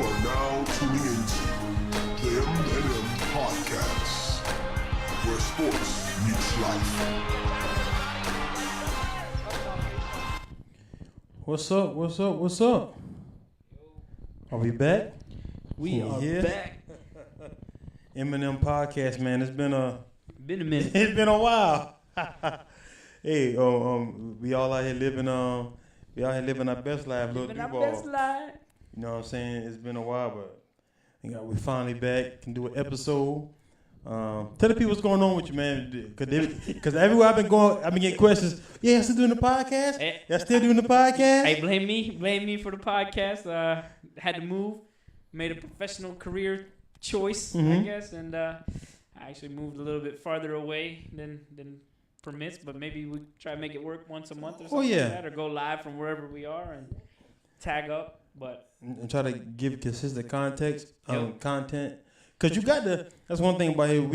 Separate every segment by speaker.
Speaker 1: are now tuning into the M&M Podcast, where sports meets life.
Speaker 2: What's up? What's up? What's up? Are we back?
Speaker 3: We are back.
Speaker 2: M&M Podcast, man. It's been a
Speaker 3: minute.
Speaker 2: it's been a while. Hey, we all out here living our best life, little
Speaker 3: Living our
Speaker 2: Duval.
Speaker 3: best life.
Speaker 2: You know what I'm saying? It's been a while, but we finally back. Can do an episode. Tell the people what's going on with you, man. Because everywhere I've been getting questions. Yeah, y'all still doing the podcast?
Speaker 3: Hey,
Speaker 2: Y'all still doing the podcast?
Speaker 3: Hey, blame me for the podcast. Had to move, made a professional career choice, I guess, and I actually moved a little bit farther away than permits, but maybe we try to make it work once a month or something like that, or go live from wherever we are and tag up, but
Speaker 2: and try to give consistent content. Because you got that's one thing about here.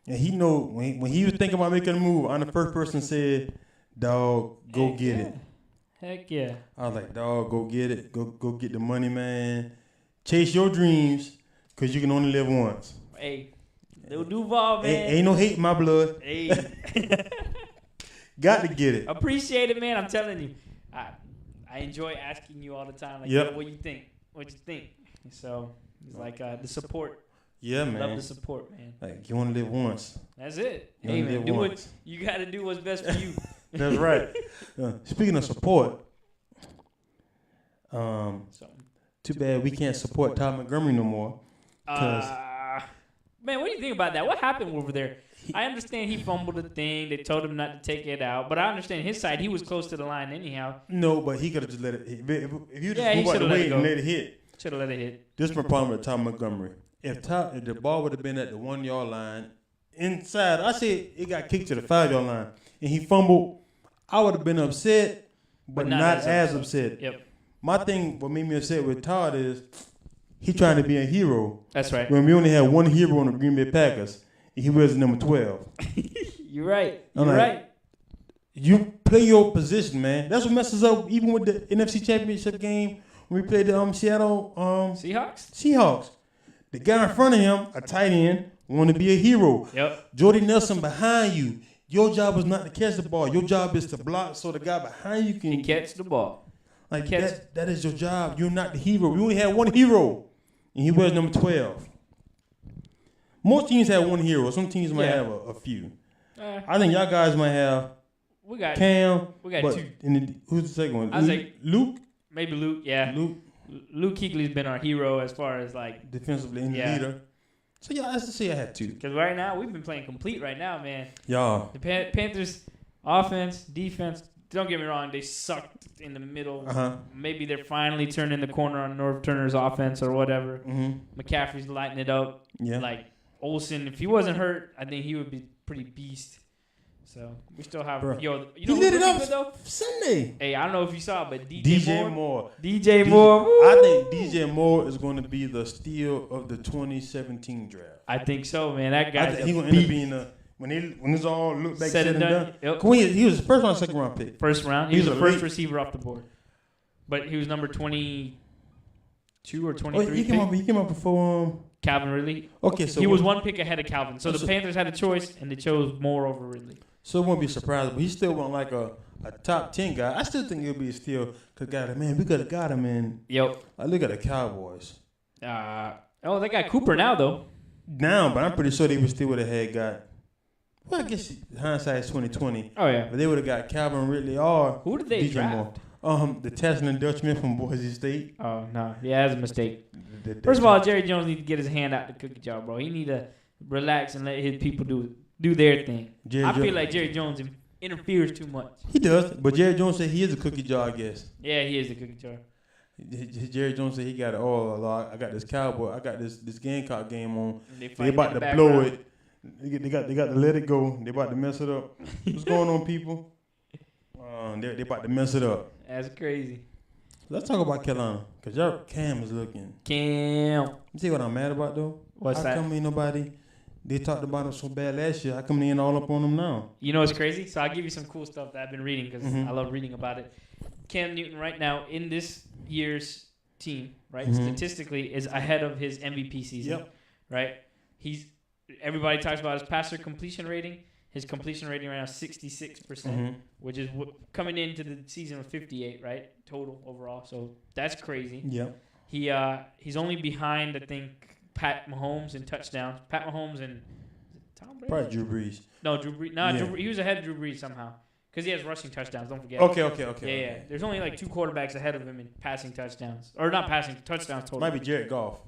Speaker 2: He know when he was thinking about making a move, I'm the first person said, dog, go get it.
Speaker 3: Heck yeah.
Speaker 2: I was like, dog, go get it. Go get the money, man. Chase your dreams, because you can only live once.
Speaker 3: Hey, Lil Duval, man.
Speaker 2: Ain't no hate in my blood.
Speaker 3: Hey.
Speaker 2: Got to get it.
Speaker 3: Appreciate it, man. I'm telling you. I enjoy asking you all the time, like,
Speaker 2: Yep.
Speaker 3: what you think? What you think? So, it's like the support.
Speaker 2: Yeah, man.
Speaker 3: Love the support, man.
Speaker 2: Like, you want to live once.
Speaker 3: That's it.
Speaker 2: You
Speaker 3: Hey,
Speaker 2: only
Speaker 3: man,
Speaker 2: live
Speaker 3: do what
Speaker 2: once.
Speaker 3: you got to do what's best for you.
Speaker 2: That's right. Speaking of support,
Speaker 3: So,
Speaker 2: too bad we can't support Todd Montgomery no more.
Speaker 3: man, what do you think about that? What happened over there? I understand he fumbled the thing. They told him not to take it out. But I understand his side. He was close to the line anyhow.
Speaker 2: No, but he could have just let it hit. If you just
Speaker 3: Yeah, he
Speaker 2: move out the
Speaker 3: should've let
Speaker 2: way
Speaker 3: it
Speaker 2: and
Speaker 3: go.
Speaker 2: let it hit.
Speaker 3: Should have let it hit.
Speaker 2: This is my problem with Todd Montgomery. If the ball would have been at the 1 yard line, inside, I said it got kicked to the 5 yard line, and he fumbled, I would have been upset, but not as upset.
Speaker 3: Yep.
Speaker 2: My thing, what made me upset with Todd is he trying to be a hero.
Speaker 3: That's right.
Speaker 2: When we only had one hero on the Green Bay Packers, and he was number 12.
Speaker 3: You're right.
Speaker 2: I'm
Speaker 3: You're
Speaker 2: like,
Speaker 3: right.
Speaker 2: You play your position, man. That's what messes up even with the NFC Championship game when we played the Seattle Seahawks. The guy in front of him, a tight end, want to be a hero.
Speaker 3: Yep.
Speaker 2: Jordy Nelson behind you. Your job is not to catch the ball. Your job is to block so the guy behind you can
Speaker 3: Catch the ball.
Speaker 2: Like that is your job. You're not the hero. We only had one hero, and he was number 12. Most teams have one hero. Some teams might have a few. I think y'all guys might have
Speaker 3: We got
Speaker 2: Cam.
Speaker 3: We got
Speaker 2: but
Speaker 3: two.
Speaker 2: Who's the second one?
Speaker 3: I was like
Speaker 2: Luke.
Speaker 3: maybe Luke. Yeah. Luke Kuechly's been our hero as far as like
Speaker 2: Defensively and leader. So yeah, let's just say I had two.
Speaker 3: because right now we've been playing complete right now, man.
Speaker 2: Y'all.
Speaker 3: The Panthers offense, defense. Don't get me wrong, they sucked in the middle. Maybe they're finally turning the corner on Norv Turner's offense or whatever. McCaffrey's lighting it up.
Speaker 2: Yeah.
Speaker 3: Like Olsen, if he wasn't hurt, I think he would be pretty beast. So we still have you know
Speaker 2: he lit it up
Speaker 3: though?
Speaker 2: Sunday.
Speaker 3: Hey, I don't know if you saw, but
Speaker 2: DJ Moore.
Speaker 3: DJ Moore.
Speaker 2: I think DJ Moore is going to be the steal of the 2017 draft.
Speaker 3: I think so, man. That guy.
Speaker 2: He's going to end up being when it's all look back
Speaker 3: Said and done. Yep.
Speaker 2: He was the first round, second round pick.
Speaker 3: First round. He was the
Speaker 2: a
Speaker 3: first
Speaker 2: late
Speaker 3: receiver off the board. But he was number 22 or 23.
Speaker 2: He came up before
Speaker 3: Calvin Ridley.
Speaker 2: Okay, so
Speaker 3: he was one pick ahead of Calvin. So the Panthers had a choice, and they chose Moore over Ridley.
Speaker 2: So it won't be surprised, but he still wasn't like a top 10 guy. I still think he'll be a steal. Because, man, we could have got him in.
Speaker 3: Yep.
Speaker 2: Look at the Cowboys.
Speaker 3: They got Cooper now, though.
Speaker 2: Now, but I'm pretty sure they would still would have had got. Well, I guess hindsight is 2020.
Speaker 3: Oh, yeah.
Speaker 2: But they would have got Calvin Ridley or
Speaker 3: Who did they
Speaker 2: DJ
Speaker 3: draft?
Speaker 2: Moore. The Tesla Dutchman from Boise State.
Speaker 3: Oh, no. Yeah, that's a mistake. First of all, Jerry Jones needs to get his hand out the cookie jar, bro. He need to relax and let his people do their thing. I feel like Jerry Jones interferes too much.
Speaker 2: He does, but Jerry Jones said he is a cookie jar, I guess.
Speaker 3: Yeah, he is the cookie jar.
Speaker 2: Jerry Jones said he got it all. I got this Cowboy. I got this Gamecock game on. They about to blow it. They got to let it go. They about to mess it up. What's going on, people? They about to mess it up.
Speaker 3: That's crazy.
Speaker 2: Let's talk about Carolina, because y'all Cam is looking.
Speaker 3: Cam.
Speaker 2: You see what I'm mad about, though?
Speaker 3: What's that?
Speaker 2: How come ain't nobody... They talked about him so bad last year. How come they ain't all up on him now?
Speaker 3: You know what's crazy? So I'll give you some cool stuff that I've been reading because I love reading about it. Cam Newton right now in this year's team, right? Statistically, is ahead of his MVP season, right? Everybody talks about his passer completion rating. His completion rating right now is 66%, which is coming into the season with 58, right? Total overall. So that's crazy.
Speaker 2: Yeah.
Speaker 3: He's only behind, I think, Pat Mahomes in touchdowns. Pat Mahomes and Tom Brady?
Speaker 2: Probably Drew Brees.
Speaker 3: No, Drew Brees. No, Drew, he was ahead of Drew Brees somehow. Because he has rushing touchdowns, don't forget.
Speaker 2: Okay.
Speaker 3: Yeah. There's only like 2 quarterbacks ahead of him in passing touchdowns. Or not passing, touchdowns total.
Speaker 2: Might be Jared Goff.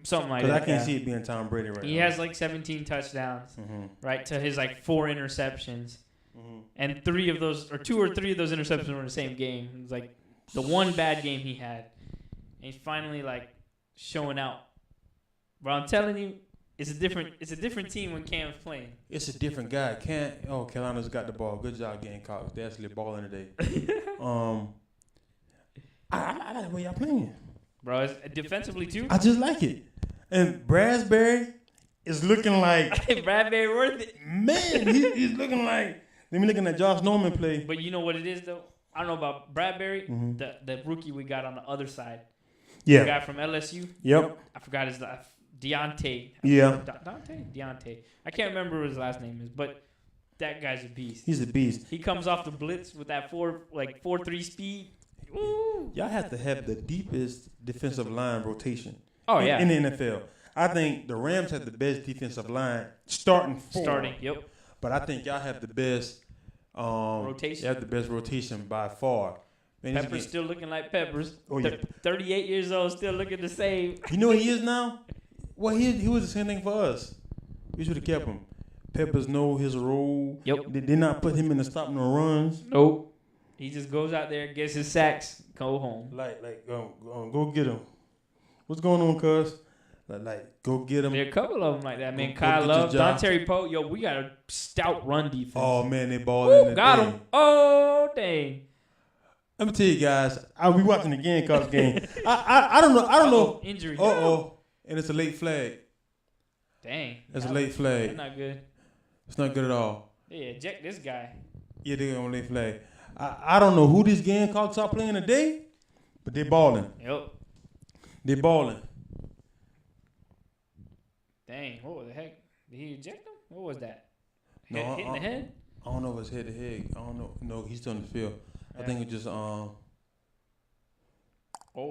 Speaker 3: Something like that.
Speaker 2: Because I can't see it being Tom Brady right now.
Speaker 3: He has like 17 touchdowns, right, to his like 4 interceptions. And 3 of those, or 2 or 3 of those interceptions were in the same game. It was like the one bad game he had. And he's finally like showing out. But I'm telling you, it's a different team when Cam's playing.
Speaker 2: It's a different guy. Carolina's got the ball. Good job getting caught. They actually balling today. I like the way y'all playing.
Speaker 3: Bro, it's defensively too.
Speaker 2: I just like it. And Bradbury is looking like
Speaker 3: Bradbury worth it.
Speaker 2: Man, he's looking like. Let me looking at Josh Norman play.
Speaker 3: But you know what it is though? I don't know about Bradbury, the rookie we got on the other side.
Speaker 2: Yeah.
Speaker 3: The guy from LSU.
Speaker 2: Yep.
Speaker 3: I forgot his last. Deontay.
Speaker 2: Yeah.
Speaker 3: Deontay. I can't remember what his last name is, but that guy's a beast.
Speaker 2: He's a beast.
Speaker 3: He comes off the blitz with that 4.3 speed. Ooh.
Speaker 2: Y'all have to have the deepest defensive line rotation.
Speaker 3: In
Speaker 2: the NFL. I think the Rams have the best defensive line starting.
Speaker 3: Yep.
Speaker 2: But I think y'all have the best
Speaker 3: rotation.
Speaker 2: You have the best rotation by far. Man,
Speaker 3: Peppers still looking like Peppers.
Speaker 2: Oh, yeah.
Speaker 3: 38 years old, still looking the same.
Speaker 2: You know what he is now? Well, he was the same thing for us. We should have kept him. Peppers know his role.
Speaker 3: Yep.
Speaker 2: They did not put him in the stopping the runs.
Speaker 3: Nope. He just goes out there, gets his sacks, go home.
Speaker 2: Go get him. What's going on, cuz? Go get him.
Speaker 3: There are a couple of them like that, man. Kyle Love, Dontari Poe. Yo, we got a stout run defense.
Speaker 2: Oh, man, they balling.
Speaker 3: Got him. Oh, dang.
Speaker 2: Let me tell you guys, I'll be watching the Gamecocks game. I don't know.
Speaker 3: Injury.
Speaker 2: And it's a late flag.
Speaker 3: Dang.
Speaker 2: It's a late flag.
Speaker 3: That's not good.
Speaker 2: It's not good at all.
Speaker 3: Yeah, eject this guy.
Speaker 2: Yeah, they're on late flag. I don't know who these Gamecocks are playing today, but they're balling.
Speaker 3: Yep.
Speaker 2: They're balling.
Speaker 3: Dang, what the heck? Did he eject him? What was that?
Speaker 2: No,
Speaker 3: Hitting the head?
Speaker 2: I don't know if it's head to head. I don't know. No, he's still on the field. I think it just
Speaker 3: Oh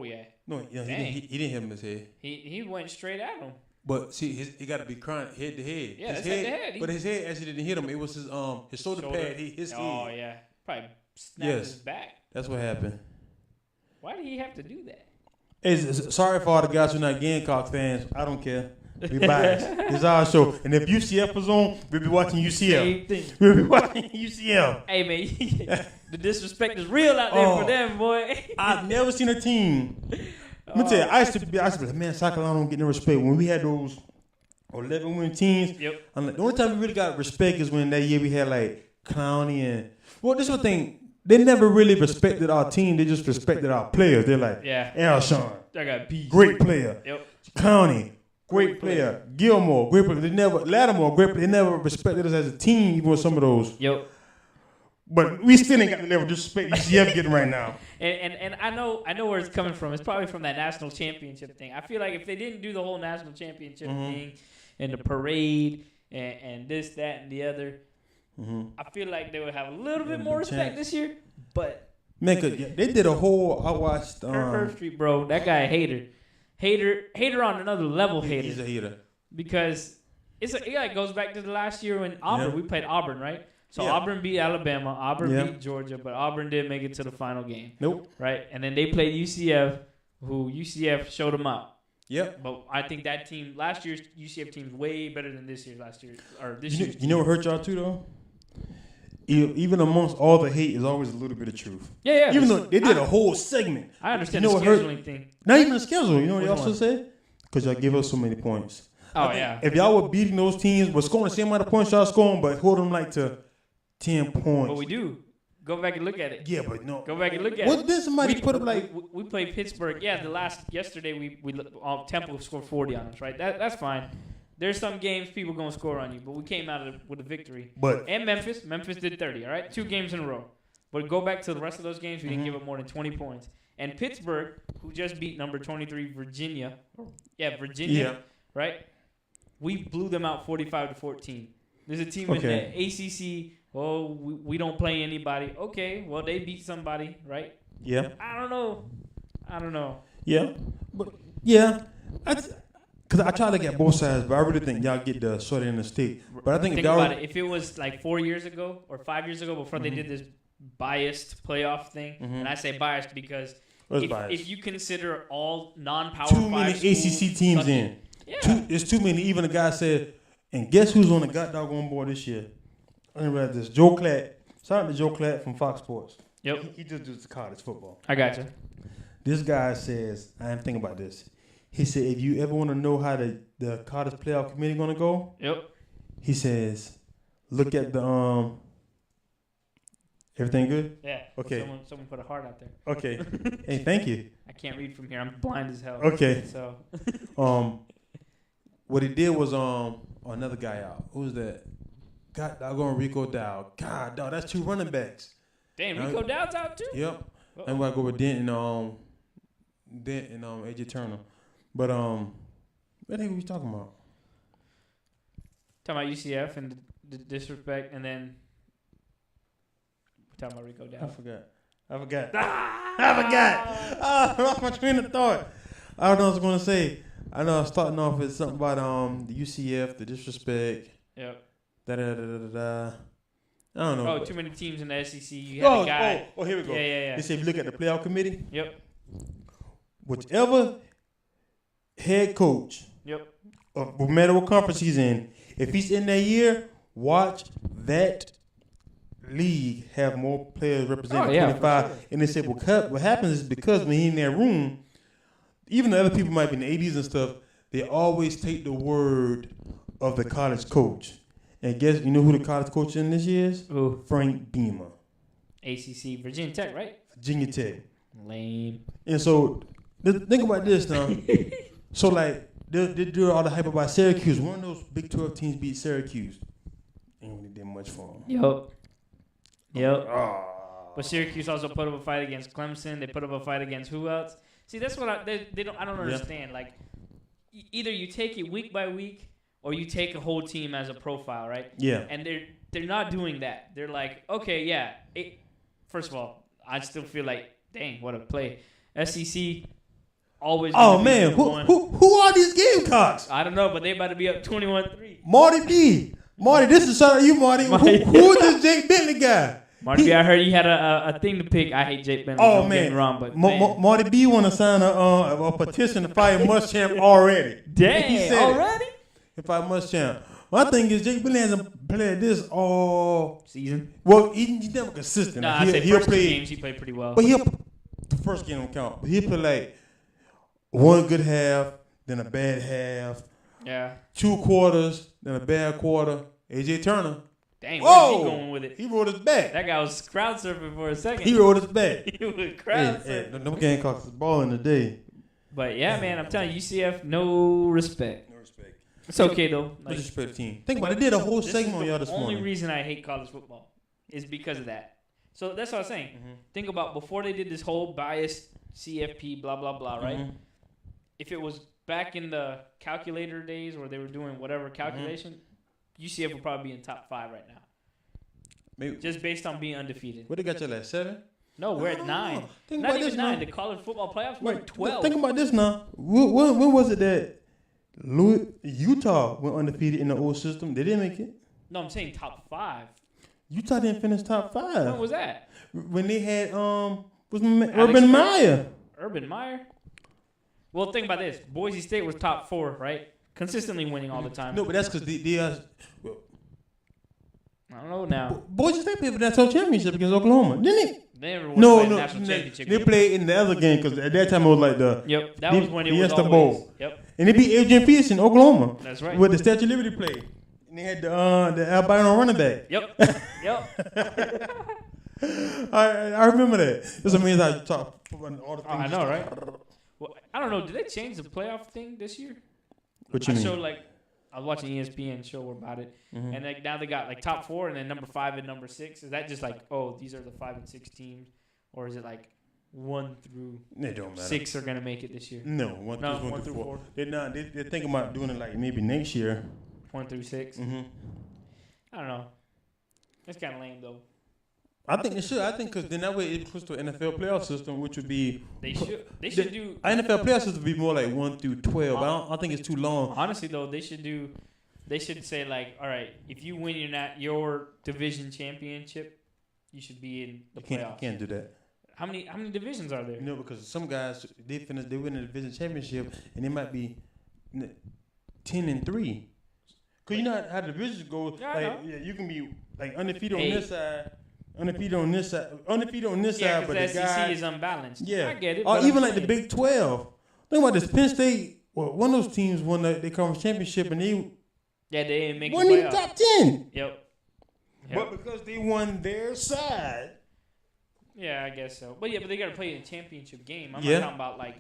Speaker 3: yeah.
Speaker 2: No, yeah, he didn't hit him in his head.
Speaker 3: He went straight at him.
Speaker 2: But see, he got to be crying head to head.
Speaker 3: Yeah, his head to head.
Speaker 2: But his head actually didn't hit him. It was his shoulder pad. His head.
Speaker 3: Oh yeah, probably snapped his back.
Speaker 2: That's what happened.
Speaker 3: Why did he have to do that?
Speaker 2: It's sorry for all the guys who are not Gamecock fans. I don't care. We biased. It's our show. And if UCF was on, we'll be watching UCF.
Speaker 3: Same thing.
Speaker 2: We'll be watching UCF.
Speaker 3: Hey, man, the disrespect is real out there for them, boy.
Speaker 2: I've never seen a team. Let me tell you, I used to be like, man, South Carolina don't get no respect. When we had those 11-win teams, I'm like, the only time we really got respect is when that year we had like Clowney and, well, this is the thing. They never really respected our team. They just respected our players. They're like, Alshon,
Speaker 3: I got beat.
Speaker 2: Great player.
Speaker 3: Yep.
Speaker 2: Clowney, great player. Gilmore, great player. Lattimore, great player. They never respected us as a team, even with some of those.
Speaker 3: Yep.
Speaker 2: But we still ain't got the level of disrespect UCF getting right now.
Speaker 3: And I know where it's coming from. It's probably from that national championship thing. I feel like if they didn't do the whole national championship thing and the parade and this, that, and the other, I feel like they would have a little bit more respect this year. But
Speaker 2: man, they did a whole. I watched
Speaker 3: Kirk Street, bro. That guy a hater on another level.
Speaker 2: He's a hater
Speaker 3: because it goes back to the last year when Auburn we played Auburn, right? So Auburn beat Alabama, Auburn beat Georgia, but Auburn didn't make it to the final game.
Speaker 2: Nope.
Speaker 3: Right, and then they played UCF, who UCF showed them out.
Speaker 2: Yep.
Speaker 3: But I think that team last year's UCF team is way better than this year's year's.
Speaker 2: You know what hurt y'all too though? Even amongst all the hate, is always a little bit of truth.
Speaker 3: Yeah.
Speaker 2: Even though they did a whole segment.
Speaker 3: I understand the scheduling thing.
Speaker 2: Not even the schedule. You know what they also said? Because y'all give us so many points.
Speaker 3: Oh, yeah.
Speaker 2: If y'all were beating those teams, but scoring the same amount of points y'all scoring, but hold them like to 10 points.
Speaker 3: But we do. Go back and look at it.
Speaker 2: Yeah, but no.
Speaker 3: Go back and look at it.
Speaker 2: What did somebody put up like?
Speaker 3: We played Pittsburgh. Yeah, yesterday we Temple scored 40 on us, right? That's fine. There's some games people going to score on you, but we came out with a victory. And Memphis did 30, all right? 2 games in a row. But go back to the rest of those games, we didn't give up more than 20 points. And Pittsburgh, who just beat number 23 Virginia. Virginia, right? We blew them out 45-14. There's a team in the ACC. Oh, we don't play anybody. Okay, well, they beat somebody, right?
Speaker 2: Yeah.
Speaker 3: I don't know.
Speaker 2: Yeah. But, yeah. Because I try to look at both sides, but I really think y'all get the short end of the stick. But I think if y'all...
Speaker 3: about it. If it was like 4 years ago or 5 years ago before they did this biased playoff thing, and I say biased because if you consider all non-power
Speaker 2: too many ACC teams in.
Speaker 3: Yeah.
Speaker 2: It's too many. Even the guy said, and guess who's on the doggone board this year? I didn't realize this. Joe Klatt. Shout out to Joe Klatt from Fox Sports.
Speaker 3: Yep.
Speaker 2: He just does college football.
Speaker 3: I got you.
Speaker 2: This guy says, I am thinking about this. He said, if you ever want to know how the college playoff committee going to go, he says, look at the everything good?
Speaker 3: Yeah.
Speaker 2: Okay.
Speaker 3: Someone put a heart out there.
Speaker 2: Okay. Hey, thank you.
Speaker 3: I can't read from here. I'm blind as hell.
Speaker 2: Okay.
Speaker 3: So.
Speaker 2: What he did was another guy out. Who's that? God doggone Rico Dowd. God dog, that's 2 running backs.
Speaker 3: Damn, Rico Dowd's out too.
Speaker 2: Yep. I'm gonna go with Dent and AJ Turner. But what the heck were we talking about?
Speaker 3: Talking about UCF and the disrespect, and then we're talking about Rico Dowd.
Speaker 2: I forgot. I lost my train of thought. I don't know what I was gonna say. I know I was starting off with something about the UCF, the disrespect.
Speaker 3: Yep.
Speaker 2: I don't know.
Speaker 3: Oh, too many teams in the SEC. You had a guy.
Speaker 2: Oh, here we go.
Speaker 3: Yeah.
Speaker 2: They say if you look at the playoff committee.
Speaker 3: Yep.
Speaker 2: Whichever head coach.
Speaker 3: Yep.
Speaker 2: No matter what conference he's in, if he's in that year, watch that league have more players represented 25. Sure. And they say, what happens is because when he's in that room, even the other people might be in the 80s and stuff, they always take the word of the college coach. And guess you know who the college coach in this year is?
Speaker 3: Who?
Speaker 2: Frank Beamer.
Speaker 3: ACC, Virginia Tech, right?
Speaker 2: Virginia Tech.
Speaker 3: Lame.
Speaker 2: And so think about this now. So like they do all the hype about Syracuse. One of those Big 12 teams beat Syracuse. Ain't really did much for them.
Speaker 3: Yep. But Syracuse also put up a fight against Clemson. They put up a fight against who else? See, that's what I don't understand. Like, either you take it week by week, or you take a whole team as a profile, right?
Speaker 2: Yeah.
Speaker 3: And they're not doing that. They're like, okay, yeah. First of all, I still feel like, dang, what a play. SEC always.
Speaker 2: Oh man, who are these Gamecocks?
Speaker 3: I don't know, but they about to be up 21-3.
Speaker 2: Marty B. Marty, this is shout out you, Marty. Who is this Jake Bentley guy?
Speaker 3: Marty B, I heard you had a thing to pick. I hate Jake Bentley.
Speaker 2: Oh man, wrong, but Marty B want to sign a petition to fire Muschamp already.
Speaker 3: Dang, already?
Speaker 2: If I Muschamp. My thing is Jake Bentley hasn't played this all
Speaker 3: season.
Speaker 2: Well, he's never consistent.
Speaker 3: Nah, he'll play games. He played pretty well.
Speaker 2: But the first game don't count. But he'll play like one good half, then a bad half.
Speaker 3: Yeah.
Speaker 2: 2 quarters, then a bad quarter. AJ Turner.
Speaker 3: Dang, where's he going with it?
Speaker 2: He rode his back.
Speaker 3: That guy was crowd surfing for a second.
Speaker 2: He rode his back.
Speaker 3: He was crowd surfing.
Speaker 2: Them Gamecocks is balling today.
Speaker 3: But yeah, man, I'm telling you, UCF, no respect.
Speaker 2: No respect.
Speaker 3: It's okay though.
Speaker 2: Like, respect the team. Think about it. They did a whole segment on y'all this morning.
Speaker 3: The only reason I hate college football is because of that. So that's what I was saying. Mm-hmm. Think about before they did this whole biased CFP, blah blah blah, right? Mm-hmm. If it was back in the calculator days where they were doing whatever calculation, UCF would probably be in top 5 right now. Maybe. Just based on being undefeated.
Speaker 2: What they got you at 7?
Speaker 3: No, we're at 9. Not even 9. The college football playoffs were 12.
Speaker 2: Think about this now. When was it that Utah went undefeated in the old system? They didn't make it.
Speaker 3: No, I'm saying top 5.
Speaker 2: Utah didn't finish top 5.
Speaker 3: When was that?
Speaker 2: When they had Urban Meyer.
Speaker 3: Urban Meyer? Well, think about this. Boise State was top 4, right? Consistently winning all the time.
Speaker 2: No, but that's because
Speaker 3: I don't know now.
Speaker 2: Boise State played for that national championship against Oklahoma, didn't it?
Speaker 3: They never won the national championship.
Speaker 2: They played in the other game because at that time it was like the
Speaker 3: that was when it was always
Speaker 2: bowl.
Speaker 3: Yep.
Speaker 2: And they beat Adrian Peterson in Oklahoma.
Speaker 3: That's right.
Speaker 2: With the Statue of Liberty play. And they had the albino running back.
Speaker 3: Yep.
Speaker 2: I remember that. This amazing how you talk all the things.
Speaker 3: I know, right? Well, I don't know. Did they change the playoff thing this year?
Speaker 2: What you mean?
Speaker 3: I was watching ESPN show about it, and now they got like top 4 and then number 5 and number 6. Is that just like, oh, these are the 5 and 6 teams, or is it like 1 through
Speaker 2: It don't matter.
Speaker 3: 6 are gonna make it this year.
Speaker 2: No, one through four. They're thinking about doing it like maybe next year.
Speaker 3: 1 through 6.
Speaker 2: Mm-hmm.
Speaker 3: I don't know. It's kind of lame though.
Speaker 2: I think it should. I think because then that way it puts to an NFL playoff system, which would be
Speaker 3: They should do.
Speaker 2: NFL playoff system would be more like 1 through 12. I think it's too long.
Speaker 3: Honestly though, they should say like, all right, if you win your division championship, you should be in the playoffs.
Speaker 2: You can't do that.
Speaker 3: How many divisions are there?
Speaker 2: You know, because some guys they win the division championship and they might be 10-3. Cause you know how the divisions go.
Speaker 3: Yeah,
Speaker 2: you can be like undefeated on this side. Undefeated on this side, but the
Speaker 3: SEC
Speaker 2: guy
Speaker 3: is unbalanced.
Speaker 2: Yeah,
Speaker 3: I get it.
Speaker 2: or even like the Big 12. Think about this. Penn State, one of those teams won the conference championship, and they
Speaker 3: didn't make
Speaker 2: won
Speaker 3: the
Speaker 2: in
Speaker 3: playoffs.
Speaker 2: top 10.
Speaker 3: Yep.
Speaker 2: But because they won their side.
Speaker 3: Yeah, I guess so. But they got to play in a championship game. I'm
Speaker 2: Yeah.
Speaker 3: not talking about like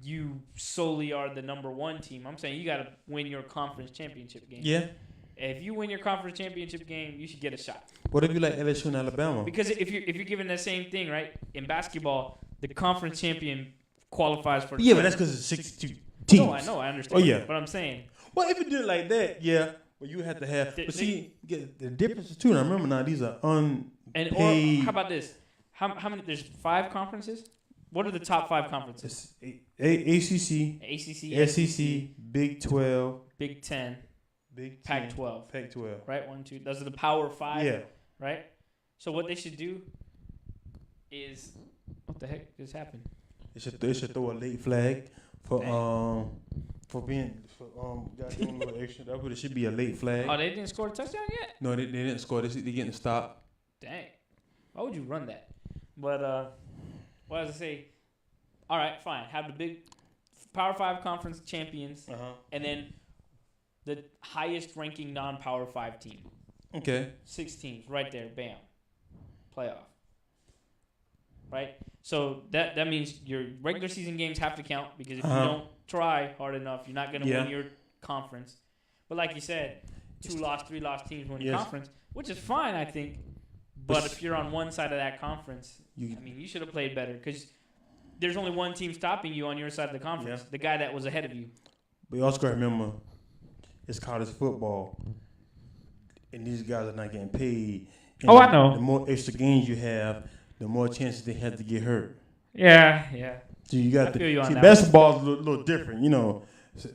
Speaker 3: you solely are the number 1 team. I'm saying you got to win your conference championship game.
Speaker 2: Yeah.
Speaker 3: If you win your conference championship game, you should get a shot.
Speaker 2: What if you like LSU and Alabama?
Speaker 3: Because if you're given that same thing, right? In basketball, the conference champion qualifies for.
Speaker 2: Yeah, but that's because it's 62 teams.
Speaker 3: No, I know, I understand.
Speaker 2: Oh, yeah.
Speaker 3: But I'm saying.
Speaker 2: Well, if you did it like that, yeah. Well, you have to have. But see, the difference too. And I remember now these are unpaid.
Speaker 3: Or how about this? How many? There's 5 conferences. What are the top 5 conferences?
Speaker 2: ACC, SEC, Big 12,
Speaker 3: Big 10,
Speaker 2: Big 10,
Speaker 3: Pac-12.
Speaker 2: Pac-12.
Speaker 3: Right, 1, 2. Those are the Power 5.
Speaker 2: Yeah.
Speaker 3: Right. So what they should do is, what the heck just happened?
Speaker 2: They should throw a late flag for doing a little extra. That's what it should be, a late flag.
Speaker 3: Oh, they didn't score a touchdown yet?
Speaker 2: No, they didn't score. They're getting stopped.
Speaker 3: Dang. Why would you run that? But what does it say? All right, fine. Have the big Power 5 conference champions, and then the highest ranking non-Power 5 team.
Speaker 2: Okay.
Speaker 3: 6 teams, right there, bam, playoff. Right. So that means your regular season games have to count because if you don't try hard enough, you're not going to win your conference. But like you said, 2-loss, 3-loss teams win your conference, which is fine, I think. But if you're on one side of that conference, you should have played better because there's only one team stopping you on your side of the conference, the guy that was ahead of you.
Speaker 2: But you also got to remember, it's college football, and these guys are not getting paid. And
Speaker 3: I know.
Speaker 2: The more extra games you have, the more chances they have to get hurt.
Speaker 3: Yeah.
Speaker 2: So you got
Speaker 3: you on that
Speaker 2: basketball is a little different. You know,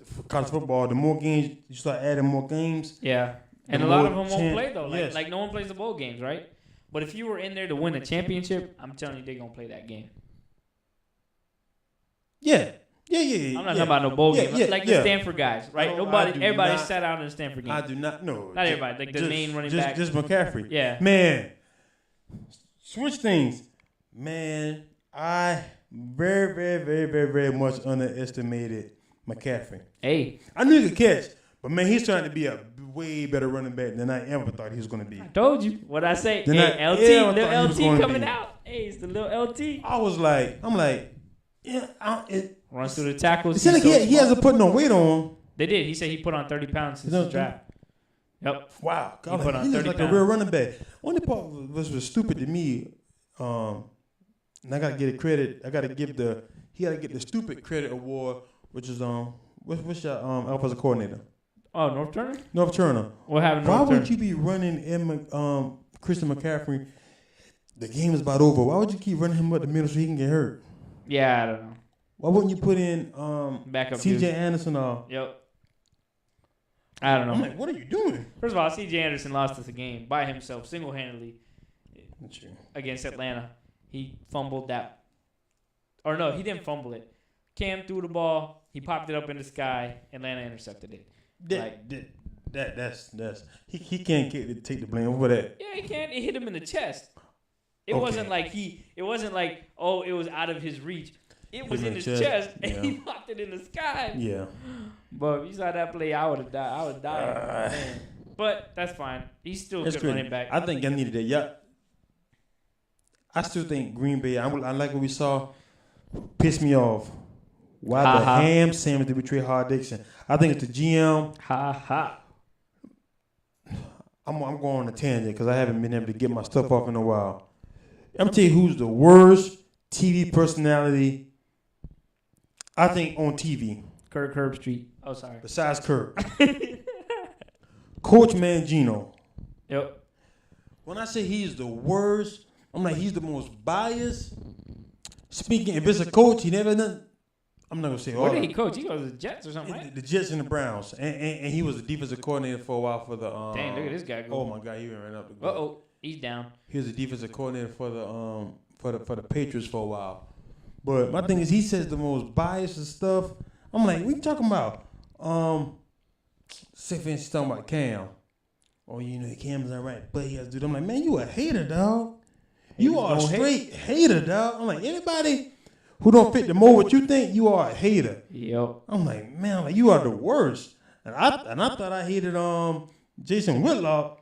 Speaker 2: for college football, the more games you start adding more games.
Speaker 3: Yeah, and a lot of them won't play though. Like no one plays the bowl games, right? But if you were in there to win a championship, I'm telling you, they're gonna play that game.
Speaker 2: Yeah.
Speaker 3: I'm not talking about no bowl game. Like the Stanford guys, right?
Speaker 2: No,
Speaker 3: everybody sat out in the Stanford game.
Speaker 2: I do not know.
Speaker 3: Not everybody. Like the main running back.
Speaker 2: Just McCaffrey.
Speaker 3: Yeah.
Speaker 2: Man, switch things. Man, I very, very, very, very, very much underestimated McCaffrey.
Speaker 3: Hey.
Speaker 2: I knew he could catch, but man, he's trying to be a way better running back than I ever thought he was going to be.
Speaker 3: I told you. What I say?
Speaker 2: Little
Speaker 3: LT coming out. Hey, it's the little LT.
Speaker 2: I'm like,
Speaker 3: runs through the tackles.
Speaker 2: It seems like he hasn't put no weight on.
Speaker 3: They did. He said he put on 30 pounds since the draft. Yep.
Speaker 2: Wow.
Speaker 3: He put on 30
Speaker 2: looks like
Speaker 3: pounds.
Speaker 2: a real running back. Only part was stupid to me. And I gotta get credit. He gotta get the stupid credit award, which is what's your offensive coordinator?
Speaker 3: Oh, North Turner.
Speaker 2: North Turner.
Speaker 3: What happened?
Speaker 2: Why would you be running Christian McCaffrey? The game is about over. Why would you keep running him up the middle so he can get hurt?
Speaker 3: Yeah, I don't know.
Speaker 2: Why wouldn't you put in
Speaker 3: backup
Speaker 2: C.J. Anderson?
Speaker 3: Yep. I don't know.
Speaker 2: I'm like, what are you doing?
Speaker 3: First of all, C.J. Anderson lost us a game by himself, single-handedly, against Atlanta. He fumbled that. Or no, he didn't fumble it. Cam threw the ball. He popped it up in the sky. Atlanta intercepted it.
Speaker 2: That's he can't take the blame for that.
Speaker 3: Yeah, he can't. It hit him in the chest. It wasn't like it was out of his reach. It was in his chest, and he popped it in the sky.
Speaker 2: Yeah.
Speaker 3: But if you saw that play, I would have died. I would die. But that's fine. He's still a good running back.
Speaker 2: I think I needed that. Yeah. I still think Green Bay, I like what we saw, pissed me off. Why the ham sandwich did we trade Hard Dixon? I think it's the GM. I'm going on a tangent because I haven't been able to get my stuff off in a while. I'm going to tell you who's the worst TV personality, I think, on TV.
Speaker 3: Kirk Herbstreit. Oh, sorry.
Speaker 2: Besides Kirk. Coach Mangino.
Speaker 3: Yep.
Speaker 2: When I say he's the worst, I'm like, he's the most biased. Speaking, if it's a coach, he never done. I'm not going to say all.
Speaker 3: Where did he coach? He goes to the Jets or something, right?
Speaker 2: The Jets and the Browns. And he was the defensive coordinator for a while for the.
Speaker 3: Dang, look at this guy go.
Speaker 2: Oh, my God, he went right up the gut.
Speaker 3: Uh-oh, he's down.
Speaker 2: He was the defensive coordinator for the Patriots for a while. But my thing is, he says the most biased and stuff. I'm like, what you talking about? Say for instance, talking about Cam. Oh, Cam's not right, but he has to do that. I'm like, man, you a hater, dog. You are a straight hater, dog. I'm like, anybody who don't fit the mold what you think, you are a hater.
Speaker 3: Yep.
Speaker 2: I'm like, man, you are the worst. And I thought I hated Jason Whitlock,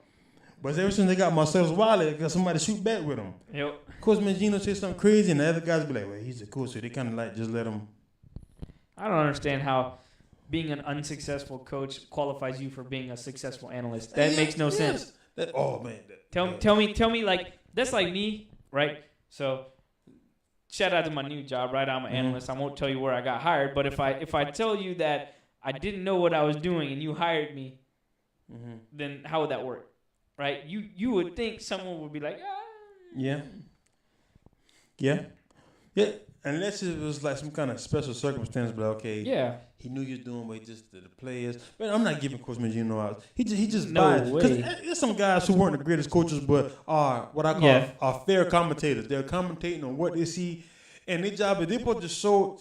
Speaker 2: but ever since they got Marcellus Wiley, got somebody shoot back with him.
Speaker 3: Yep.
Speaker 2: Coach Mangino say something crazy, and the other guys be like, well, he's a coach, so they kind of like just let him.
Speaker 3: I don't understand how being an unsuccessful coach qualifies you for being a successful analyst. That makes no sense. Tell me, like, that's like me, right? So, shout out to my new job, right? I'm an analyst. I won't tell you where I got hired, but if I tell you that I didn't know what I was doing and you hired me, then how would that work, right? You would think someone would be like,
Speaker 2: Yeah. Unless it was like some kind of special circumstance, but okay.
Speaker 3: Yeah.
Speaker 2: He knew he was doing what he just the players. But I'm not giving Coach Mangino out. He just
Speaker 3: No
Speaker 2: biased.
Speaker 3: way.
Speaker 2: There's some guys who weren't the greatest coaches, but are what I call are fair commentators. They're commentating on what they see, and their job is they put the show.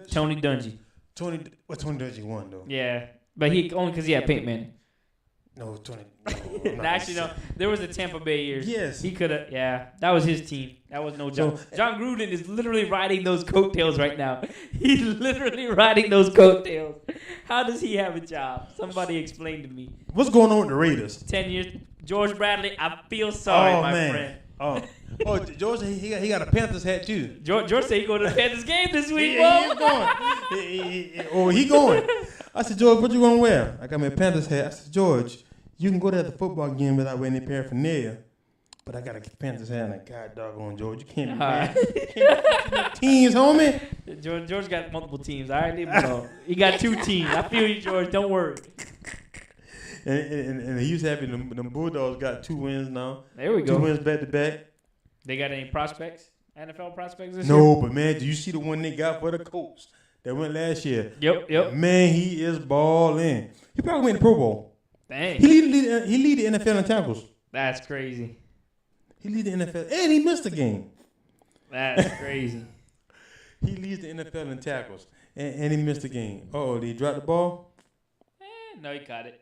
Speaker 3: Tony Dungy.
Speaker 2: Tony Dungy won though.
Speaker 3: Yeah, but he only because he had Peyton Manning.
Speaker 2: No, Tony.
Speaker 3: Actually, no. There was the Tampa Bay years.
Speaker 2: Yes.
Speaker 3: He could have. Yeah, that was his team. That was no John. John Gruden is literally riding those coattails right now. He's literally riding those coattails. How does he have a job? Somebody explain to me.
Speaker 2: What's going on with the Raiders?
Speaker 3: 10 years. George Bradley, I feel sorry, friend.
Speaker 2: George, he got a Panthers hat too.
Speaker 3: George said he go to the Panthers game this week.
Speaker 2: He going. I said, George, what you gonna wear? I got my Panthers hat. I said, George, you can go to the football game without wearing any paraphernalia, but I got a Panthers hat. And like, God doggone, George, you can't be mad. Teams, homie.
Speaker 3: George got multiple teams. All right, leave him alone. He got 2 teams. I feel you, George. Don't worry.
Speaker 2: And he was happy. Them Bulldogs got 2 wins now.
Speaker 3: There we go.
Speaker 2: 2 wins back to back.
Speaker 3: They got any prospects? NFL prospects this year?
Speaker 2: No, but man, do you see the one they got for the Colts that went last year?
Speaker 3: Yep.
Speaker 2: Man, he is balling. He probably made the Pro Bowl.
Speaker 3: Dang.
Speaker 2: He lead the NFL in tackles.
Speaker 3: That's crazy.
Speaker 2: He lead the NFL, and he missed a game.
Speaker 3: That's crazy.
Speaker 2: He leads the NFL in tackles, and he missed a game. Did he drop the ball?
Speaker 3: No, he caught it.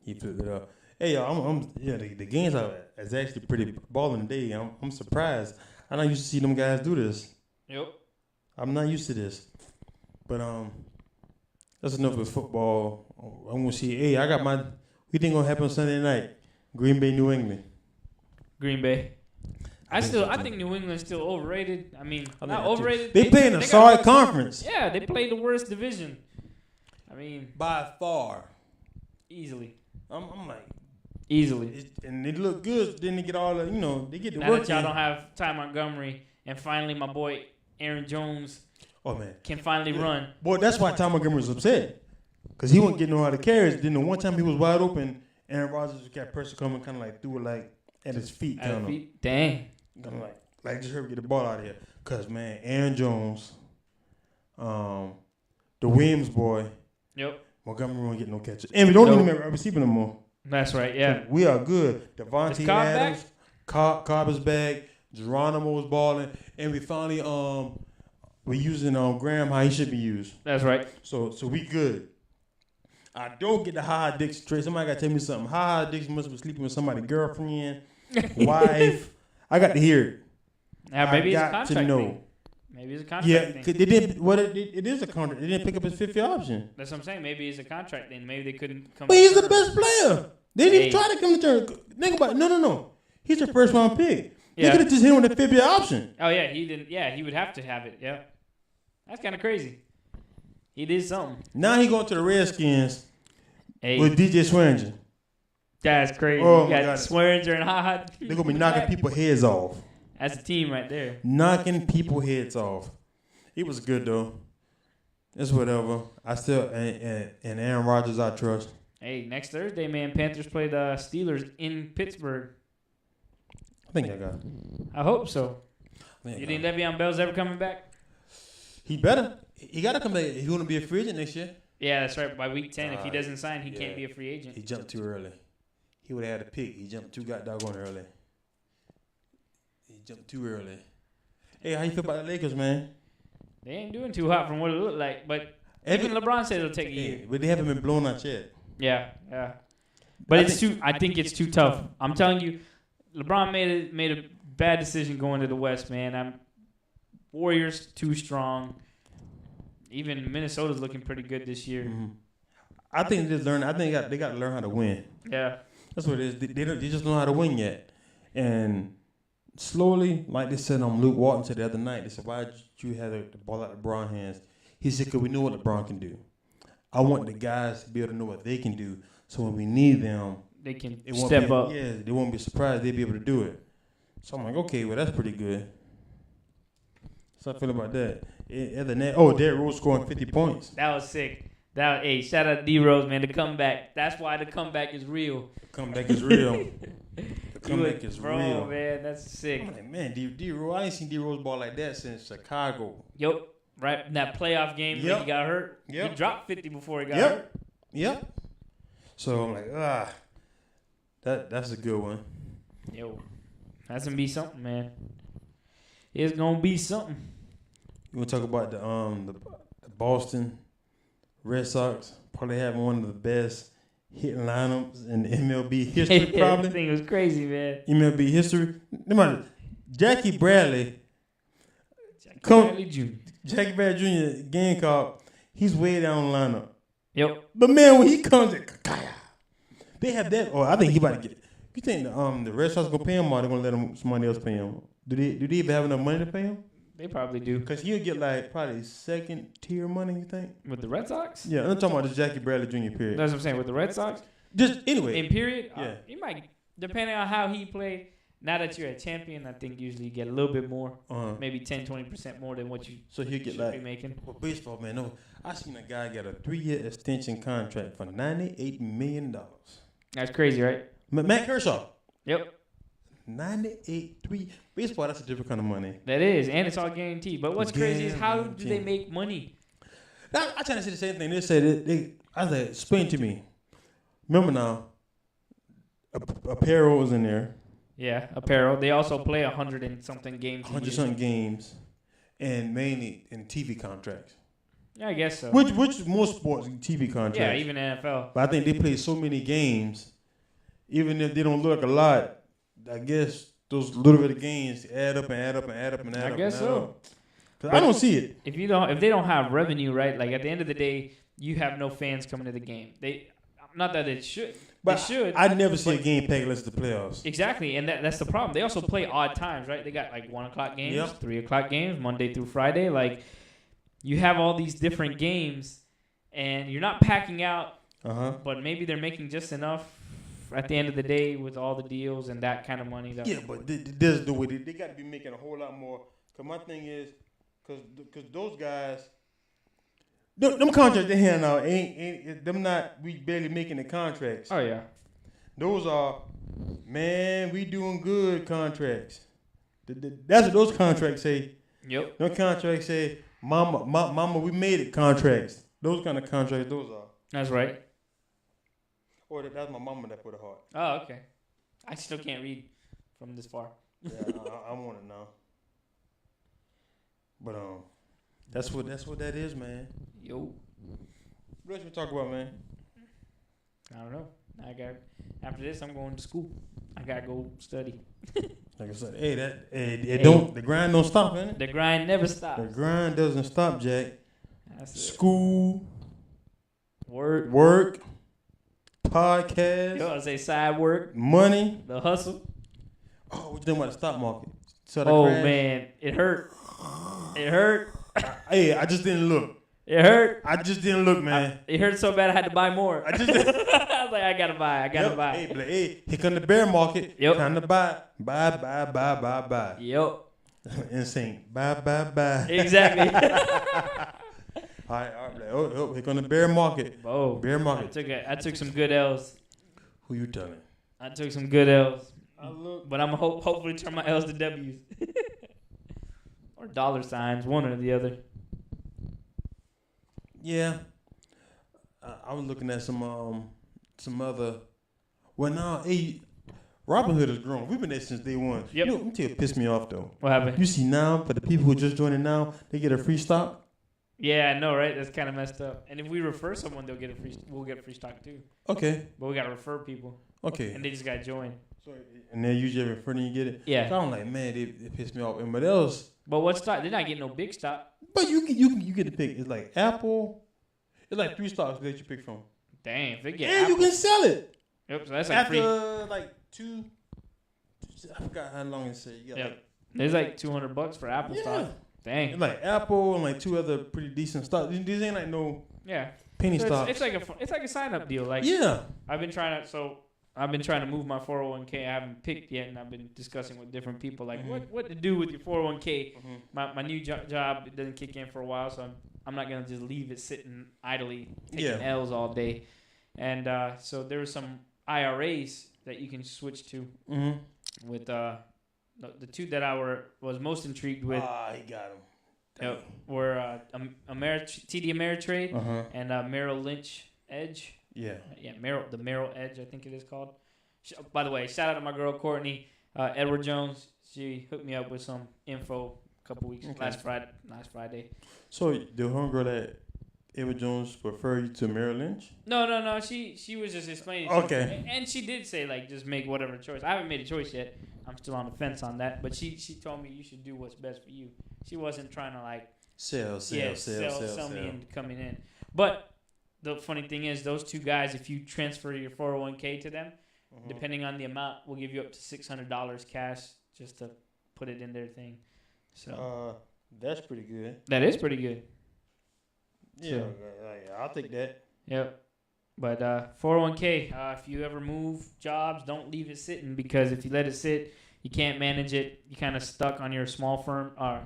Speaker 2: He flipped it up. Hey, y'all, the games is actually pretty balling today. I'm surprised. I'm not used to see them guys do this.
Speaker 3: Yep.
Speaker 2: I'm not used to this. But that's enough with football. I'm gonna see. Hey, I got my. We think gonna happen Sunday night. Green Bay, New England.
Speaker 3: Green Bay. I think New England's still overrated. I mean, not overrated.
Speaker 2: They play in a sorry conference.
Speaker 3: Yeah, they play the worst division. I mean,
Speaker 2: by far,
Speaker 3: easily.
Speaker 2: I'm like
Speaker 3: easily.
Speaker 2: And they look good. Then they get all the they get the
Speaker 3: now
Speaker 2: work.
Speaker 3: That y'all don't have Ty Montgomery, and finally my boy Aaron Jones.
Speaker 2: Oh man,
Speaker 3: can finally run.
Speaker 2: Boy, that's why Ty Montgomery was upset because he wasn't getting no other carries. Then the one time he was wide open, Aaron Rodgers got pressure coming, kind of like threw it like at his feet, kind of.
Speaker 3: Dang.
Speaker 2: Kind of like just hurry get the ball out of here. Cause man, Aaron Jones, the Williams boy.
Speaker 3: Yep.
Speaker 2: Montgomery won't get no catches, and we don't even have a receiver no more.
Speaker 3: That's right. Yeah.
Speaker 2: So we are good. Devontae Adams, Cobb is back. Geronimo's balling, and we finally we're using Graham how he should be used.
Speaker 3: That's right.
Speaker 2: So we good. I don't get the Ha Dixon trade. Somebody got to tell me something. Ha Dixon must be sleeping with somebody's girlfriend, wife. I got to hear it.
Speaker 3: Maybe it's a contract
Speaker 2: to know.
Speaker 3: thing. Maybe it's a contract thing.
Speaker 2: They didn't. Well, it is a contract. They didn't pick up his 5th year option.
Speaker 3: That's what I'm saying. Maybe it's a contract thing. Maybe they couldn't come.
Speaker 2: But he's the best player. They didn't even try to come to terms. Think about it. No. He's your first round pick. Yeah. They could have just hit him with a 5th year option.
Speaker 3: Oh yeah, he didn't. Yeah, he would have to have it. Yeah, that's kind of crazy. He did something.
Speaker 2: Now he going to the Redskins with DJ Swearinger.
Speaker 3: That's crazy.
Speaker 2: Oh,
Speaker 3: you got Swearinger and Ha.
Speaker 2: They're gonna be knocking people's heads off.
Speaker 3: That's a team right there.
Speaker 2: Knocking people heads off. It was good though. It's whatever. I still and Aaron Rodgers I trust.
Speaker 3: Hey, next Thursday, man, Panthers play the Steelers in Pittsburgh.
Speaker 2: I think I got it.
Speaker 3: I hope so. You think Le'Veon Bell's ever coming back?
Speaker 2: He better. He got to come back. He's going to be a free agent next year.
Speaker 3: Yeah, that's right. By week 10, if he doesn't sign, he can't be a free agent.
Speaker 2: He jumped too early. He would have had a pick. He jumped too doggone early. He jumped too early. Hey, how you feel about the Lakers, man?
Speaker 3: They ain't doing too hot from what it looked like, but even LeBron said it'll take a year.
Speaker 2: But they haven't been blown out yet.
Speaker 3: Yeah. But I think it's too tough. I'm telling you, LeBron made a bad decision going to the West, man. Warriors too strong. Even Minnesota's looking pretty good this year.
Speaker 2: Mm-hmm. I think they learn. I think they got to learn how to win.
Speaker 3: Yeah,
Speaker 2: that's what it is. They just don't know how to win yet. And slowly, like they said on Luke Walton said the other night, they said, "Why did you have the ball out of LeBron's hands?" He said, "Because we know what LeBron can do. I want the guys to be able to know what they can do. So when we need them,
Speaker 3: they can step up.
Speaker 2: Yeah, they won't be surprised. They'll be able to do it." So I'm like, okay, well that's pretty good. So I feel about that. Other than that, Derrick Rose scoring 50 points.
Speaker 3: That was sick. Hey, shout out to D Rose, man. The comeback. That's why the comeback is real.
Speaker 2: The comeback is real. The comeback is real.
Speaker 3: Man, that's sick.
Speaker 2: I'm like, man, D Rose. I ain't seen D Rose ball like that since Chicago.
Speaker 3: Yep. Right in that playoff game when he got hurt.
Speaker 2: Yep.
Speaker 3: He dropped 50 before he got hurt.
Speaker 2: Yep. So I'm like, that's a good one.
Speaker 3: Yo, that's gonna be something, man. It's gonna be something.
Speaker 2: You want to talk about the Boston Red Sox probably having one of the best hit lineups in MLB history, probably.
Speaker 3: That thing was crazy, man.
Speaker 2: MLB history. Jackie Bradley Jr. Jackie Bradley Jr. Gamecock, he's way down the lineup.
Speaker 3: Yep.
Speaker 2: But man, when he comes in, they have that. I think he about to get. You think the Red Sox gonna pay him, or they gonna let somebody else pay him? Do they even have enough money to pay him?
Speaker 3: They probably do.
Speaker 2: Because he'll get probably second tier money, you think?
Speaker 3: With the Red Sox?
Speaker 2: Yeah, I'm talking about this Jackie Bradley Jr. period.
Speaker 3: That's what I'm saying. With the Red Sox?
Speaker 2: Just anyway.
Speaker 3: In period?
Speaker 2: Yeah.
Speaker 3: He might, depending on how he played. Now that you're a champion, I think usually you get a little bit more. Maybe 10-20% more than what you
Speaker 2: should be
Speaker 3: making.
Speaker 2: Well, baseball, man. No, I seen a guy get a 3-year extension contract for $98 million.
Speaker 3: That's crazy, right?
Speaker 2: Matt Kershaw.
Speaker 3: Yep.
Speaker 2: 98.3 baseball. That's a different kind of money.
Speaker 3: That is, and it's all guaranteed. But what's crazy is how do they make money?
Speaker 2: I try to say the same thing. They said I said, explain to me. Remember now, apparel was in there.
Speaker 3: Yeah, apparel. They also play 100 and something games.
Speaker 2: 100-something games, and mainly in TV contracts.
Speaker 3: Yeah, I guess so.
Speaker 2: Which most sports TV contracts.
Speaker 3: Yeah, even NFL.
Speaker 2: But I think they play so many games, even if they don't look a lot. I guess those little bit of games add up and add up and add up and add up. I guess so. Cause I don't see it.
Speaker 3: If they don't have revenue, right? Like at the end of the day, you have no fans coming to the game. Not that it should. But they should.
Speaker 2: I never see a game packed unless the playoffs.
Speaker 3: Exactly, and that's the problem. They also play odd times, right? They got like 1:00 games, 3:00 games, Monday through Friday. Like you have all these different games, and you're not packing out. But maybe they're making just enough. At the end of the day, with all the deals and that kind of money.
Speaker 2: Yeah, but there's the way they got to be making a whole lot more. Because my thing is, because those guys, them contracts they hand out ain't them not. We barely making the contracts.
Speaker 3: Oh yeah,
Speaker 2: those are, man, we doing good contracts. That's what those contracts say.
Speaker 3: Yep.
Speaker 2: Those contracts say, mama, we made it. Contracts. Those kind of contracts. Those are.
Speaker 3: That's right.
Speaker 2: Or that's my mama that put a heart.
Speaker 3: Oh, okay. I still can't read from this far.
Speaker 2: Yeah, I want it now. But that's what that is, man.
Speaker 3: Yo.
Speaker 2: What else we talk about, man?
Speaker 3: I don't know. After this, I'm going to school. I gotta go study.
Speaker 2: Like I said, the grind don't stop, innit?
Speaker 3: The grind never stops.
Speaker 2: The grind doesn't stop, Jack.
Speaker 3: That's
Speaker 2: School,
Speaker 3: work.
Speaker 2: Podcast.
Speaker 3: You want to say side work?
Speaker 2: Money.
Speaker 3: The hustle.
Speaker 2: Oh, what you think about the stock market?
Speaker 3: Man, it hurt. It hurt.
Speaker 2: Hey, I just didn't look.
Speaker 3: It hurt.
Speaker 2: I just didn't look, man.
Speaker 3: It hurt so bad I had to buy more.
Speaker 2: I just
Speaker 3: I was like, I gotta buy.
Speaker 2: Hey, here come the bear market.
Speaker 3: Yep.
Speaker 2: Time to buy. Buy.
Speaker 3: Yep.
Speaker 2: Insane. Buy.
Speaker 3: Exactly.
Speaker 2: All right, oh, here come the bear market.
Speaker 3: Oh,
Speaker 2: Bear market.
Speaker 3: I took some good L's.
Speaker 2: Who you telling?
Speaker 3: I took some good L's. But I'm hopefully turn my L's to W's. Or dollar signs, one or the other.
Speaker 2: Yeah. I was looking at some other. Well, now, hey, Robinhood is grown. We've been there since day one.
Speaker 3: Yep.
Speaker 2: Let me tell you what pissed me off, though.
Speaker 3: What happened?
Speaker 2: You see now, for the people who are just joining now, they get a free stock.
Speaker 3: Yeah, I know, right? That's kind of messed up. And if we refer someone, we'll get free stock too.
Speaker 2: Okay.
Speaker 3: But we gotta refer people,
Speaker 2: Okay.
Speaker 3: and they just gotta join.
Speaker 2: And then usually referring you get it.
Speaker 3: Yeah.
Speaker 2: So I'm like, man, it pissed me off. And what else?
Speaker 3: But what stock? They're not getting no big stock.
Speaker 2: But you get to pick. It's like Apple. It's like 3 stocks that you pick from.
Speaker 3: Dang, if they get
Speaker 2: And
Speaker 3: Apple.
Speaker 2: you can sell it.
Speaker 3: Yep, so that's like
Speaker 2: After
Speaker 3: free.
Speaker 2: like 2. I forgot how long it said. You got
Speaker 3: Yep. There's like $200 for Apple stock. Dang.
Speaker 2: It's like Apple and like 2 other pretty decent stocks. These ain't like no
Speaker 3: Yeah.
Speaker 2: penny
Speaker 3: So
Speaker 2: stocks.
Speaker 3: it's like a sign up deal. Like
Speaker 2: Yeah.
Speaker 3: I've been trying to move my 401k. I haven't picked yet, and I've been discussing with different people like what to do with your 401k. My new job it doesn't kick in for a while, so I'm not gonna just leave it sitting idly taking L's all day. And so there were some IRAs that you can switch to with the 2 that I was most intrigued with.
Speaker 2: He got them.
Speaker 3: Were TD Ameritrade and Merrill Lynch Edge.
Speaker 2: Yeah.
Speaker 3: The Merrill Edge, I think it is called. By the way, shout out to my girl Courtney Edward Jones. She hooked me up with some info a couple weeks last Friday.
Speaker 2: So the homegirl that Edward Jones referred you to Merrill Lynch?
Speaker 3: No. She was just explaining.
Speaker 2: Okay.
Speaker 3: And she did say like just make whatever choice. I haven't made a choice yet. I'm still on the fence on that. But she told me you should do what's best for you. She wasn't trying to like
Speaker 2: sell
Speaker 3: me into coming in. But the funny thing is, those 2 guys, if you transfer your 401k to them, depending on the amount, will give you up to $600 cash just to put it in their thing. So
Speaker 2: that's pretty good.
Speaker 3: that is pretty good.
Speaker 2: Yeah, I'll take that.
Speaker 3: Yep. But 401k, if you ever move jobs, don't leave it sitting, because if you let it sit, you can't manage it. You're kind of stuck on your small firm or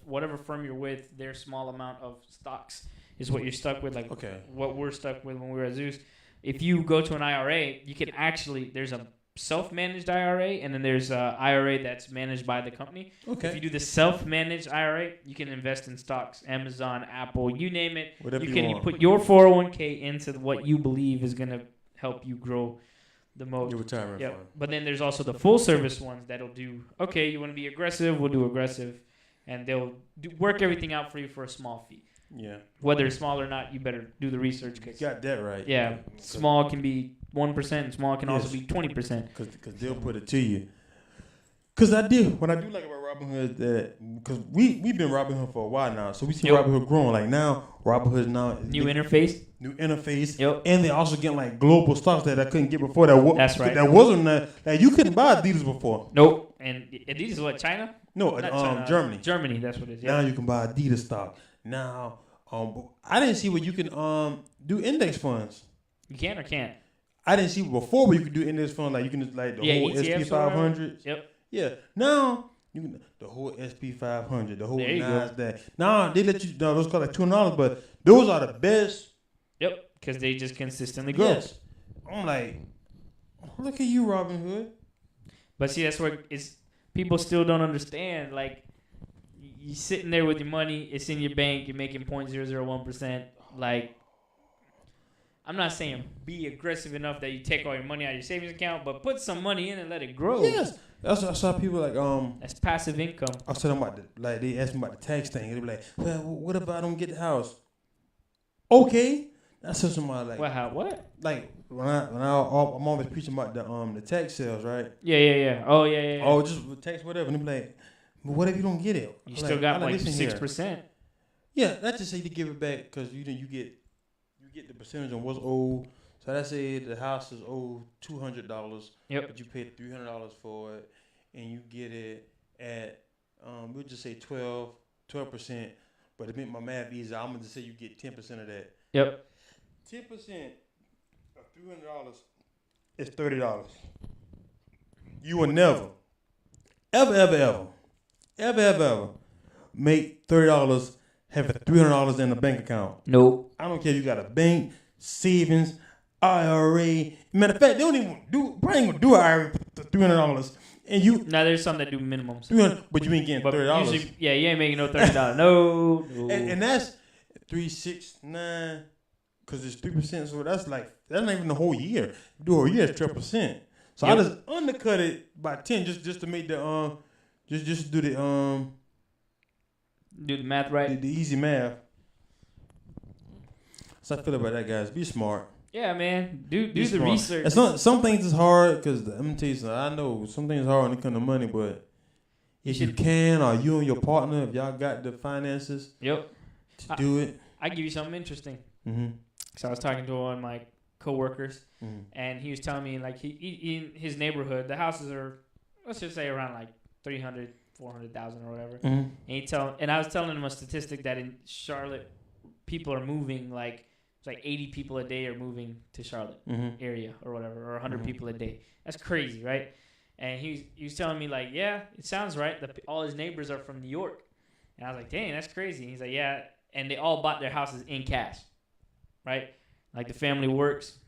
Speaker 3: whatever firm you're with. Their small amount of stocks is what you're stuck with. Like what we're stuck with when we were at Zeus. If you go to an IRA, you can actually, there's a self-managed IRA, and then there's a IRA that's managed by the company. Okay. If you do the self-managed IRA, you can invest in stocks, Amazon, Apple, you name it.
Speaker 2: Whatever
Speaker 3: you put your 401k into what you believe is going to help you grow the most.
Speaker 2: Your retirement fund.
Speaker 3: But then there's also the full-service ones that'll do, okay, you want to be aggressive, we'll do aggressive, and they'll work everything out for you for a small fee.
Speaker 2: Yeah.
Speaker 3: Whether it's small or not, you better do the research.
Speaker 2: You got that right.
Speaker 3: Yeah. Small can be 1%, and small can also be 20%.
Speaker 2: Because they'll put it to you. Because what I do like about Robinhood is that, because we've been Robinhood for a while now, so we see Robinhood growing. Like now, Robinhood now
Speaker 3: new interface.
Speaker 2: Yep. And they also get like global stocks that I couldn't get before.
Speaker 3: That's right.
Speaker 2: That wasn't like you couldn't buy Adidas before.
Speaker 3: Nope. And Adidas is what, China?
Speaker 2: No,
Speaker 3: China,
Speaker 2: Germany.
Speaker 3: Germany, that's what it is. Yeah.
Speaker 2: Now you can buy Adidas stock. Now, I didn't see where you can do index funds.
Speaker 3: You can or can't?
Speaker 2: I didn't see before where you could do index funds. Like you can just like the whole SP 500.
Speaker 3: Yep.
Speaker 2: Yeah. Now you can the whole SP 500, the whole NASDAQ. Now they let you. No, those cost like $200, but those are the best.
Speaker 3: Yep. Because they just consistently grow.
Speaker 2: Yes. I'm like, look at you, Robinhood.
Speaker 3: But see, that's where people still don't understand. Like, you sitting there with your money, it's in your bank, you're making 0.001%. Like, I'm not saying be aggressive enough that you take all your money out of your savings account, but put some money in and let it grow.
Speaker 2: Yes. That's what I saw people like
Speaker 3: that's passive income.
Speaker 2: I was telling them about they asked me about the tax thing. They be like, well, what if I don't get the house? Okay. That's just somebody like.
Speaker 3: Well, what?
Speaker 2: Like when I'm always preaching about the tax sales, right?
Speaker 3: Yeah. Oh yeah.
Speaker 2: Oh, just tax whatever. And they be like, but what if you don't get it?
Speaker 3: You still got like 6%.
Speaker 2: Yeah, that's just say to give it back because you get the percentage on what's owed. So let's say the house is owed $200.
Speaker 3: Yep.
Speaker 2: But you paid $300 for it, and you get it at we'll just say 12%. But to make my math easier, I'm gonna just say you get 10% of that.
Speaker 3: Yep.
Speaker 2: 10% of $300 is $30. You will never, ever make $30 having $300 in a bank account.
Speaker 3: Nope.
Speaker 2: I don't care if you got a bank, savings, IRA. Matter of fact, they don't even probably ain't gonna do an IRA for $300. And you
Speaker 3: Now there's some that do minimums.
Speaker 2: $300, but you ain't getting $30.
Speaker 3: Usually, yeah, you ain't making no $30. No.
Speaker 2: And that's 369, because it's 3%. So that's not even the whole year. You do a whole year, it's 12%. So I just undercut it by 10 just to make the just do the
Speaker 3: do the math right.
Speaker 2: the easy math. So I feel about that, guys. Be smart.
Speaker 3: Yeah, man. Do the
Speaker 2: Smart.
Speaker 3: research.
Speaker 2: It's not, some things is hard because I'm gonna tell you something. I know some things is hard when it comes to money, but if you can, or you and your partner, if y'all got the finances, to do it.
Speaker 3: I give you something interesting.
Speaker 2: Mm-hmm.
Speaker 3: So I was talking to one of my coworkers, and he was telling me like he in his neighborhood, the houses are, let's just say around like 300, 400,000 or whatever. And I was telling him a statistic that in Charlotte, people are moving like. It's like 80 people a day are moving to Charlotte area or whatever, or 100 people a day. That's crazy, right? And he was telling me like, yeah, it sounds right. All his neighbors are from New York. And I was like, dang, that's crazy. And he's like, yeah. And they all bought their houses in cash, right? Like the family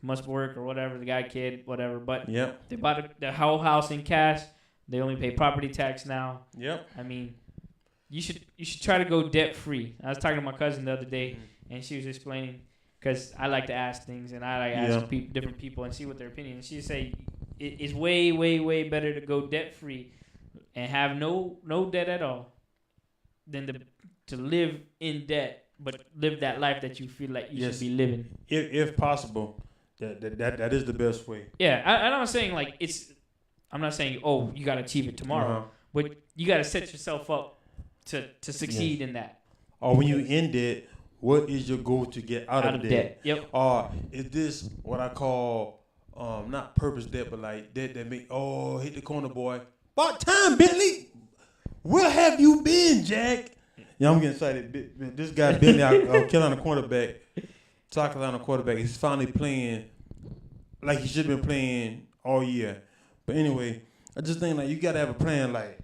Speaker 3: must work or whatever, the guy, kid, whatever. But they bought the whole house in cash. They only pay property tax now. I mean, you should try to go debt free. I was talking to my cousin the other day, and she was explaining. Because I like to ask things, and I like to ask different people and see what their opinion is. She say it's way, way, way better to go debt free and have no debt at all than to live in debt, but live that life that you feel like you should be living.
Speaker 2: If possible, that is the best way.
Speaker 3: Yeah, I'm not saying like I'm not saying you got to achieve it tomorrow, but you got to set yourself up to succeed in that.
Speaker 2: Or when you in debt. What is your goal to get out of debt? Or is this what I call not purpose debt, but like debt that make hit the corner, boy. About time, Bentley. Where have you been, Jack? Yeah, I'm getting excited. This guy Bentley, Carolina quarterback, South Carolina quarterback, he's finally playing like he should have been playing all year. But anyway, I just think like you gotta have a plan. Like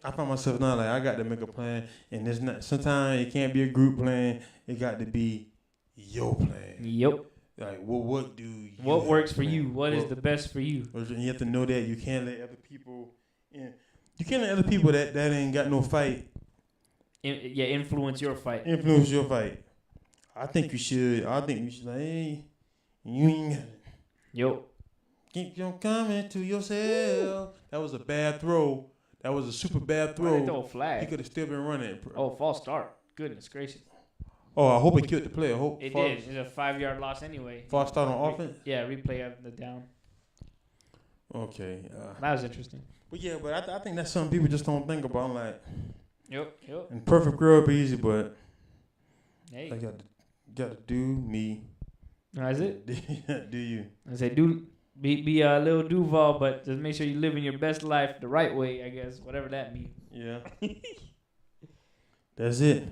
Speaker 2: I find myself now like I got to make a plan, and it's not. Sometimes it can't be a group plan. It got to be your plan. Like what do you?
Speaker 3: What works for you? What is the best for you?
Speaker 2: You have to know that you can't let other people in. You can't let other people that ain't got no fight.
Speaker 3: Influence your fight.
Speaker 2: Influence your fight. I think you should. Like, hey, you ain't got it. Keep on coming to yourself. That was a bad throw. That was a super bad throw.
Speaker 3: They throw a flag.
Speaker 2: He could have still been running.
Speaker 3: False start. Goodness gracious.
Speaker 2: I hope it killed the play.
Speaker 3: It did. It's a 5-yard loss anyway.
Speaker 2: False start on offense?
Speaker 3: Yeah, replay of the down.
Speaker 2: Okay.
Speaker 3: That was interesting.
Speaker 2: But I think that's something people just don't think about. I'm like,
Speaker 3: Yep.
Speaker 2: And perfect girl be easy, but
Speaker 3: hey,
Speaker 2: I got to do me.
Speaker 3: That's it.
Speaker 2: Do you?
Speaker 3: I say be a little Duval, but just make sure you living your best life the right way. I guess whatever that means.
Speaker 2: Yeah. That's it.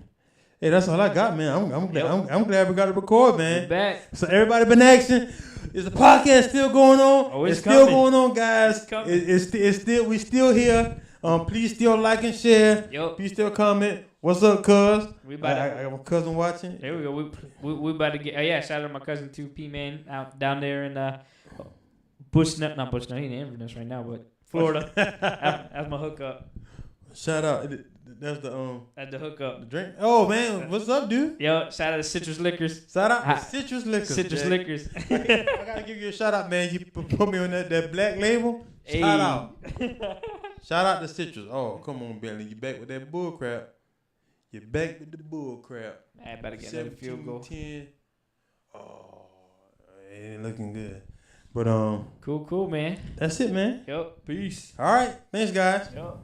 Speaker 2: Hey, that's all I got, man. I'm glad we got to record, man.
Speaker 3: We're back.
Speaker 2: So everybody been asking, is the podcast still going on?
Speaker 3: Oh, it's
Speaker 2: still
Speaker 3: coming.
Speaker 2: going on, guys.
Speaker 3: It's
Speaker 2: We still here. Please still like and share.
Speaker 3: Yep.
Speaker 2: Please still comment. What's up, cuz?
Speaker 3: We about
Speaker 2: I got my cousin watching.
Speaker 3: There we go. We about to get. Shout out to my cousin too, P-Man, out down there in not Bushnell. He in Inverness right now, but Florida. That's my hookup.
Speaker 2: Shout out. That's the
Speaker 3: That's the hookup.
Speaker 2: the drink. Oh man, what's up, dude?
Speaker 3: Yo, shout out to Citrus Liquors.
Speaker 2: Shout out to Citrus Liquors.
Speaker 3: Citrus
Speaker 2: Jack.
Speaker 3: Liquors.
Speaker 2: I gotta give you a shout out, man. You put me on that black label.
Speaker 3: Hey.
Speaker 2: Shout out. Shout out to Citrus. Oh, come on, Bentley. You back with that bull crap. You back with the bull crap.
Speaker 3: I better get another field goal.
Speaker 2: 10. Oh, it ain't looking good. But
Speaker 3: Cool, man.
Speaker 2: that's it, man.
Speaker 3: Yep. Peace.
Speaker 2: All right. Thanks, guys.
Speaker 3: Yep.